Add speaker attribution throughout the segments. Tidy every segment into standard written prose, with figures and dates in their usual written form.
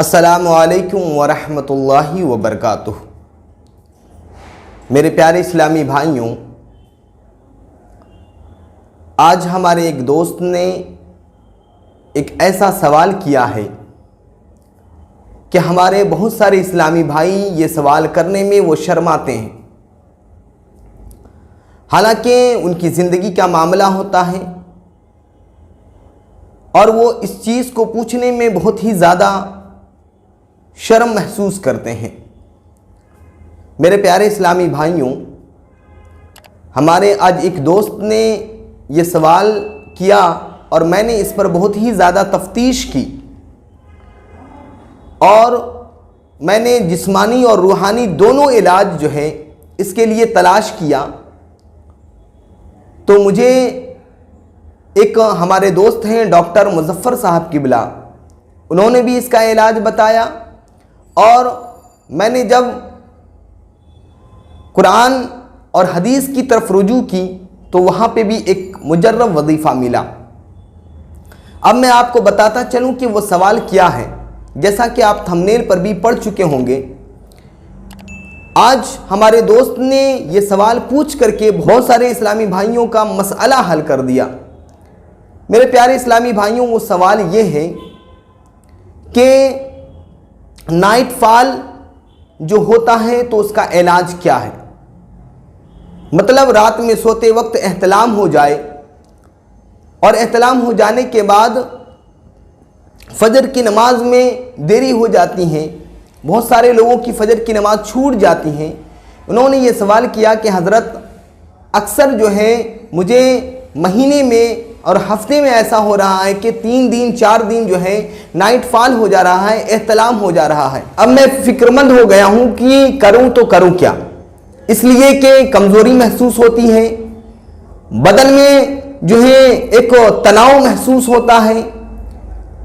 Speaker 1: السلام علیکم ورحمۃ اللہ وبرکاتہ۔ میرے پیارے اسلامی بھائیوں، آج ہمارے ایک دوست نے ایک ایسا سوال کیا ہے کہ ہمارے بہت سارے اسلامی بھائی یہ سوال کرنے میں وہ شرماتے ہیں، حالانکہ ان کی زندگی کا معاملہ ہوتا ہے اور وہ اس چیز کو پوچھنے میں بہت ہی زیادہ شرم محسوس کرتے ہیں۔ میرے پیارے اسلامی بھائیوں، ہمارے آج ایک دوست نے یہ سوال کیا اور میں نے اس پر بہت ہی زیادہ تفتیش کی اور میں نے جسمانی اور روحانی دونوں علاج جو ہے اس کے لیے تلاش کیا، تو مجھے ایک ہمارے دوست ہیں ڈاکٹر مظفر صاحب قبلہ، انہوں نے بھی اس کا علاج بتایا، اور میں نے جب قرآن اور حدیث کی طرف رجوع کی تو وہاں پہ بھی ایک مجرب وظیفہ ملا۔ اب میں آپ کو بتاتا چلوں کہ وہ سوال کیا ہے، جیسا کہ آپ تھمبنیل پر بھی پڑھ چکے ہوں گے۔ آج ہمارے دوست نے یہ سوال پوچھ کر کے بہت سارے اسلامی بھائیوں کا مسئلہ حل کر دیا۔ میرے پیارے اسلامی بھائیوں، وہ سوال یہ ہے کہ نائٹ فال جو ہوتا ہے تو اس کا علاج کیا ہے؟ مطلب رات میں سوتے وقت احتلام ہو جائے اور احتلام ہو جانے کے بعد فجر کی نماز میں دیری ہو جاتی ہے، بہت سارے لوگوں کی فجر کی نماز چھوٹ جاتی ہیں۔ انہوں نے یہ سوال کیا کہ حضرت اکثر جو ہے مجھے مہینے میں اور ہفتے میں ایسا ہو رہا ہے کہ 3 دن 4 دن جو ہے نائٹ فال ہو جا رہا ہے، احتلام ہو جا رہا ہے۔ اب میں فکرمند ہو گیا ہوں کہ کروں تو کروں کیا، اس لیے کہ کمزوری محسوس ہوتی ہے، بدن میں جو ہے ایک تناؤ محسوس ہوتا ہے،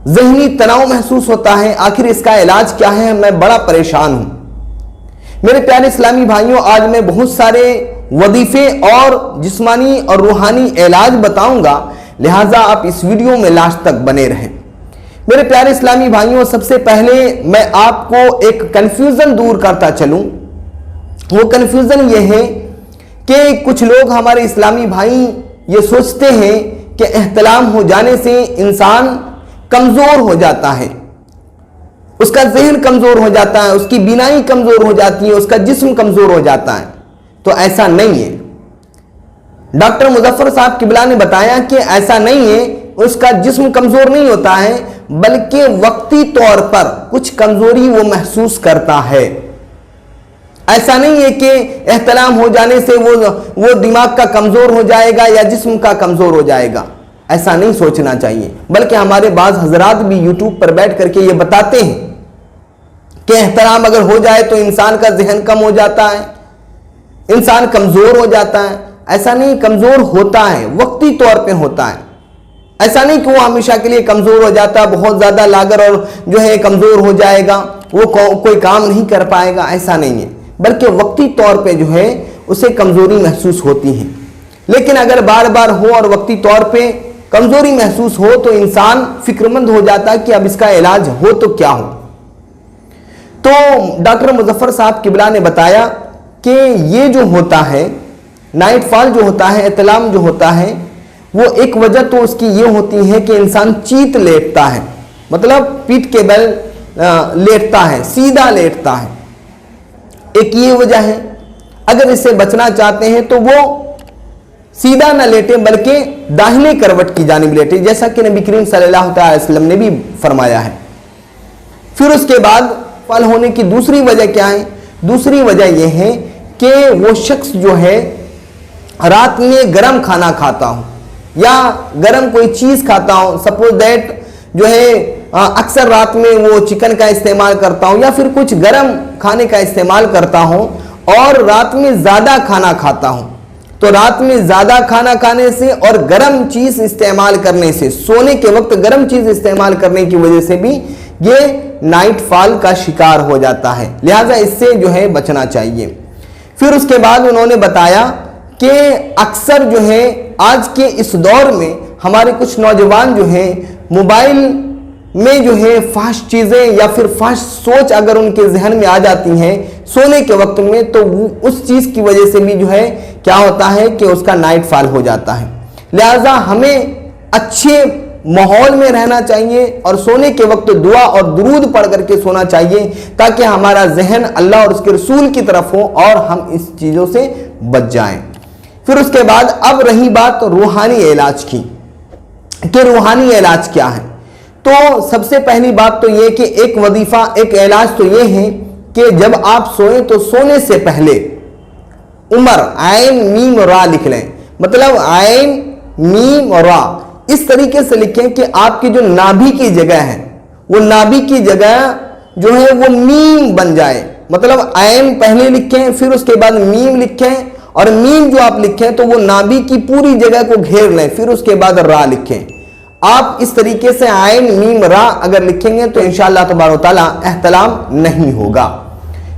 Speaker 1: ذہنی تناؤ محسوس ہوتا ہے، آخر اس کا علاج کیا ہے؟ میں بڑا پریشان ہوں۔ میرے پیارے اسلامی بھائیوں، آج میں بہت سارے وظیفے اور جسمانی اور روحانی علاج بتاؤں گا، لہٰذا آپ اس ویڈیو میں لاسٹ تک بنے رہیں۔ میرے پیارے اسلامی بھائیوں، سب سے پہلے میں آپ کو ایک کنفیوژن دور کرتا چلوں۔ وہ کنفیوژن یہ ہے کہ کچھ لوگ ہمارے اسلامی بھائی یہ سوچتے ہیں کہ احتلام ہو جانے سے انسان کمزور ہو جاتا ہے، اس کا ذہن کمزور ہو جاتا ہے، اس کی بینائی کمزور ہو جاتی ہے، اس کا جسم کمزور ہو جاتا ہے۔ تو ایسا نہیں ہے۔ ڈاکٹر مظفر صاحب قبلہ نے بتایا کہ ایسا نہیں ہے، اس کا جسم کمزور نہیں ہوتا ہے، بلکہ وقتی طور پر کچھ کمزوری وہ محسوس کرتا ہے۔ ایسا نہیں ہے کہ احتلام ہو جانے سے وہ دماغ کا کمزور ہو جائے گا یا جسم کا کمزور ہو جائے گا، ایسا نہیں سوچنا چاہیے۔ بلکہ ہمارے بعض حضرات بھی یوٹیوب پر بیٹھ کر کے یہ بتاتے ہیں کہ احتلام اگر ہو جائے تو انسان کا ذہن کم ہو جاتا ہے، انسان کمزور ہو جاتا ہے۔ ایسا نہیں، کمزور ہوتا ہے، وقتی طور پہ ہوتا ہے۔ ایسا نہیں کہ وہ ہمیشہ کے لیے کمزور ہو جاتا ہے، بہت زیادہ لاغر اور جو ہے کمزور ہو جائے گا، وہ کوئی کام نہیں کر پائے گا، ایسا نہیں ہے۔ بلکہ وقتی طور پہ جو ہے اسے کمزوری محسوس ہوتی ہے۔ لیکن اگر بار بار ہو اور وقتی طور پہ کمزوری محسوس ہو تو انسان فکرمند ہو جاتا ہے کہ اب اس کا علاج ہو تو کیا ہو۔ تو ڈاکٹر مظفر صاحب قبلہ نے بتایا کہ یہ جو ہوتا ہے نائٹ فال جو ہوتا ہے، احتلام جو ہوتا ہے، وہ ایک وجہ تو اس کی یہ ہوتی ہے کہ انسان چیت لیٹتا ہے، مطلب پیٹھ کے بل لیٹتا ہے، سیدھا لیٹتا ہے، ایک یہ وجہ ہے۔ اگر اس سے بچنا چاہتے ہیں تو وہ سیدھا نہ لیٹے بلکہ داہنے کروٹ کی جانب لیٹے، جیسا کہ نبی کریم صلی اللہ علیہ وسلم نے بھی فرمایا ہے۔ پھر اس کے بعد فال ہونے کی دوسری وجہ کیا ہے؟ دوسری وجہ یہ ہے کہ وہ شخص جو ہے رات میں گرم کھانا کھاتا ہوں یا گرم کوئی چیز کھاتا ہوں، سپوز دیٹ جو ہے اکثر رات میں وہ چکن کا استعمال کرتا ہوں یا پھر کچھ گرم کھانے کا استعمال کرتا ہوں اور رات میں زیادہ کھانا کھاتا ہوں، تو رات میں زیادہ کھانا کھانے سے اور گرم چیز استعمال کرنے سے، سونے کے وقت گرم چیز استعمال کرنے کی وجہ سے بھی یہ نائٹ فال کا شکار ہو جاتا ہے، لہٰذا اس سے جو ہے بچنا چاہیے۔ پھر اس کے بعد انہوں نے بتایا کہ اکثر جو ہے آج کے اس دور میں ہمارے کچھ نوجوان جو ہیں موبائل میں جو ہے فحش چیزیں یا پھر فحش سوچ اگر ان کے ذہن میں آ جاتی ہیں سونے کے وقت میں، تو وہ اس چیز کی وجہ سے بھی جو ہے کیا ہوتا ہے کہ اس کا نائٹ فال ہو جاتا ہے۔ لہٰذا ہمیں اچھے ماحول میں رہنا چاہیے اور سونے کے وقت دعا اور درود پڑھ کر کے سونا چاہیے تاکہ ہمارا ذہن اللہ اور اس کے رسول کی طرف ہو اور ہم اس چیزوں سے بچ جائیں۔ پھر اس کے بعد اب رہی بات روحانی علاج کی کہ روحانی علاج کیا ہے، تو سب سے پہلی بات تو یہ کہ ایک وظیفہ، ایک علاج تو یہ ہے کہ جب آپ سوئیں تو سونے سے پہلے عمر عین میم را لکھ لیں، مطلب عین میم را اس طریقے سے لکھیں کہ آپ کی جو نابھی کی جگہ ہے وہ نابھی کی جگہ جو ہے وہ میم بن جائے، مطلب عین پہلے لکھیں پھر اس کے بعد میم لکھیں، اور میم جو آپ لکھیں تو وہ نابھی کی پوری جگہ کو گھیر لیں، پھر اس کے بعد را لکھیں۔ آپ اس طریقے سے عین میم را اگر لکھیں گے تو انشاءاللہ تبارک و تعالیٰ احتلام نہیں ہوگا۔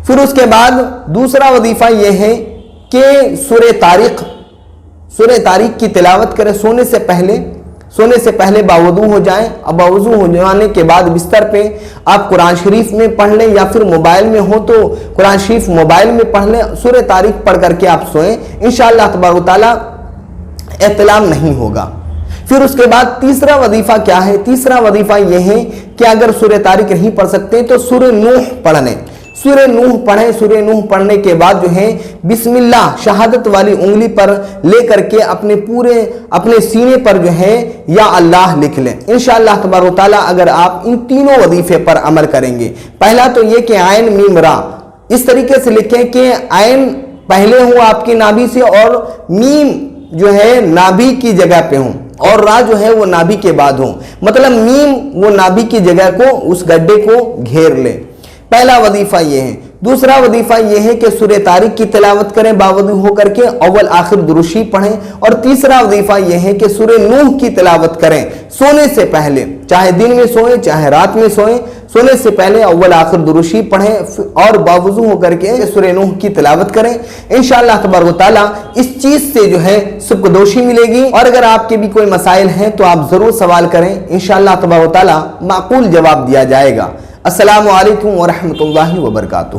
Speaker 1: پھر اس کے بعد دوسرا وظیفہ یہ ہے کہ سورہ طارق کی تلاوت کریں سونے سے پہلے باوضو ہو جائیں، اور باوضو ہو جانے کے بعد بستر پہ آپ قرآن شریف میں پڑھ لیں یا پھر موبائل میں ہو تو قرآن شریف موبائل میں پڑھ لیں، سورہ طارق پڑھ کر کے آپ سوئیں، انشاءاللہ تبارک و تعالیٰ احتلام نہیں ہوگا۔ پھر اس کے بعد تیسرا وظیفہ کیا ہے؟ تیسرا وظیفہ یہ ہے کہ اگر سورہ طارق نہیں پڑھ سکتے تو سورہ نوح پڑھ لیں، سورہ نوح پڑھیں، سورہ نوح پڑھنے کے بعد جو ہے بسم اللہ شہادت والی انگلی پر لے کر کے اپنے سینے پر جو ہے یا اللہ لکھ لیں۔ انشاءاللہ تبارک و تعالیٰ اگر آپ ان تینوں وظیفے پر عمل کریں گے، پہلا تو یہ کہ عین میم را اس طریقے سے لکھیں کہ عین پہلے ہوں آپ کی نابھی سے اور میم جو ہے نابھی کی جگہ پہ ہوں اور را جو ہے وہ نابھی کے بعد ہوں، مطلب میم وہ نابھی کی جگہ کو اس گڈھے کو گھیر لے۔ پہلا وظیفہ یہ ہے۔ دوسرا وظیفہ یہ ہے کہ سورہ طارق کی تلاوت کریں باوضو ہو کر کے، اول آخر درشی پڑھیں، اور تیسرا وظیفہ یہ ہے کہ سورہ نوح کی تلاوت کریں سونے سے پہلے، چاہے دن میں سوئیں چاہے رات میں سوئیں، سونے سے پہلے اول آخر درشی پڑھیں اور باوضو ہو کر کے سورہ نوح کی تلاوت کریں۔ انشاءاللہ تبارک و تعالیٰ اس چیز سے جو ہے سبکدوشی ملے گی، اور اگر آپ کے بھی کوئی مسائل ہیں تو آپ ضرور سوال کریں، انشاءاللہ تبارک و تعالیٰ معقول جواب دیا جائے گا۔ السلام علیکم ورحمۃ اللہ وبرکاتہ۔